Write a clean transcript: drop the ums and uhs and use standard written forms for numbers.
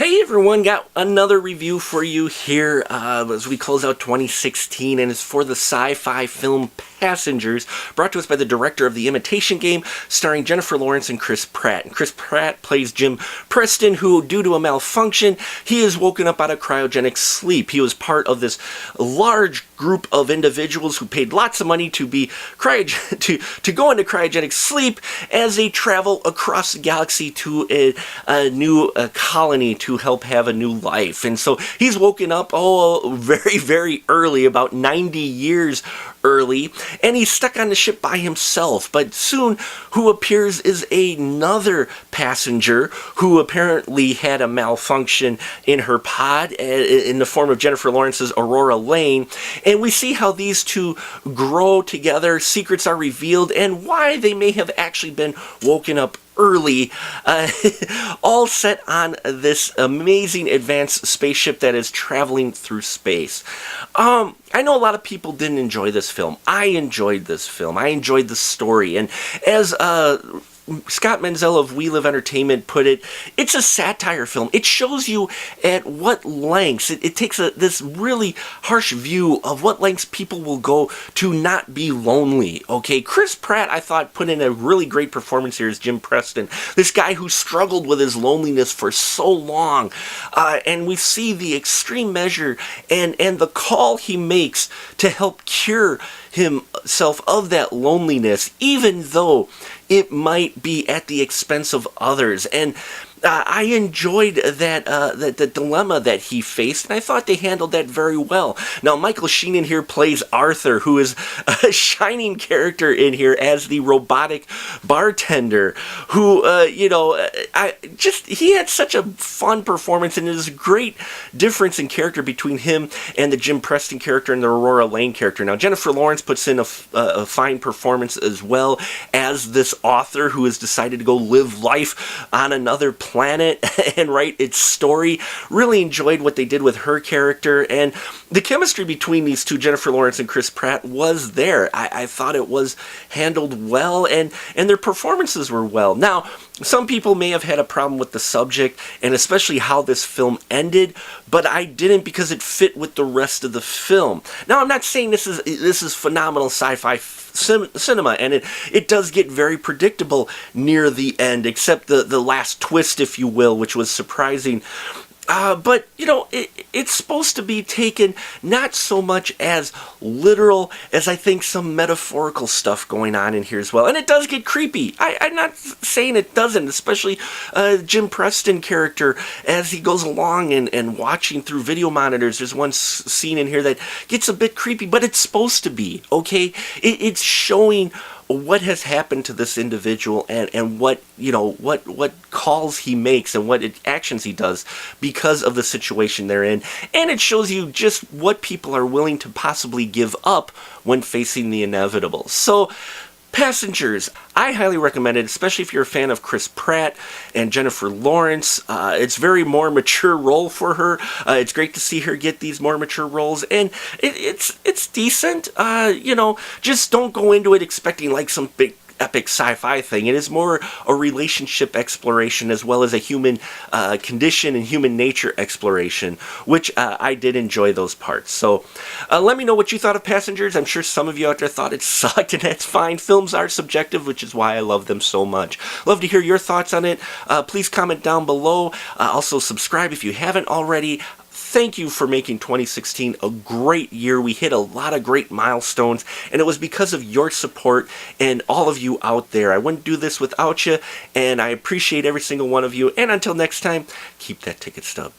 Hey everyone, got another review for you here as we close out 2016, and it's for the sci-fi film Passengers, brought to us by the director of The Imitation Game, starring Jennifer Lawrence and Chris Pratt. And Chris Pratt plays Jim Preston, who, due to a malfunction, he is woken up out of cryogenic sleep. He was part of this large group of individuals who paid lots of money to be to go into cryogenic sleep as they travel across the galaxy to a new colony to help have a new life. And so he's woken up very, very early, about 90 years early, and he's stuck on the ship by himself. But soon, who appears is another passenger who apparently had a malfunction in her pod in the form of Jennifer Lawrence's Aurora Lane. And we see how these two grow together, secrets are revealed, and why they may have actually been woken up early, all set on this amazing advanced spaceship that is traveling through space. I know a lot of people didn't enjoy this film. I enjoyed this film. I enjoyed the story. And as Scott Menzel of We Live Entertainment put it, it's a satire film. It shows you at what lengths, it takes this really harsh view of what lengths people will go to not be lonely, okay? Chris Pratt, I thought, put in a really great performance here as Jim Preston, this guy who struggled with his loneliness for so long, and we see the extreme measure and the call he makes to help cure himself of that loneliness, even though it might be at the expense of others. And I enjoyed that the dilemma that he faced, and I thought they handled that very well. Now, Michael Sheen in here plays Arthur, who is a shining character in here as the robotic bartender, who, he had such a fun performance, and there's a great difference in character between him and the Jim Preston character and the Aurora Lane character. Now, Jennifer Lawrence puts in a fine performance as well as this author who has decided to go live life on another planet and write its story. Really enjoyed what they did with her character, and the chemistry between these two, Jennifer Lawrence and Chris Pratt, was there. I thought it was handled well, and their performances were well. Now, some people may have had a problem with the subject, and especially how this film ended, but I didn't, because it fit with the rest of the film. Now, I'm not saying this is phenomenal sci-fi cinema, and it does get very predictable near the end, except the last twist, if you will, which was surprising. But, it's supposed to be taken not so much as literal as I think some metaphorical stuff going on in here as well. And it does get creepy. I'm not saying it doesn't, especially Jim Preston character as he goes along and watching through video monitors. There's one scene in here that gets a bit creepy, but it's supposed to be, okay? It's showing what has happened to this individual and what calls he makes and what actions he does because of the situation they're in. And it shows you just what people are willing to possibly give up when facing the inevitable. So, Passengers, I highly recommend it, especially if you're a fan of Chris Pratt and Jennifer Lawrence. It's very more mature role for her. It's great to see her get these more mature roles, and it's decent. Just don't go into it expecting like some big epic sci-fi thing. It is more a relationship exploration as well as a human condition and human nature exploration, which I did enjoy those parts. So let me know what you thought of Passengers. I'm sure some of you out there thought it sucked, and that's fine. Films are subjective, which is why I love them so much. Love to hear your thoughts on it. Please comment down below. Also subscribe if you haven't already. Thank you for making 2016 a great year. We hit a lot of great milestones, and it was because of your support and all of you out there. I wouldn't do this without you, and I appreciate every single one of you. And until next time, keep that ticket stub.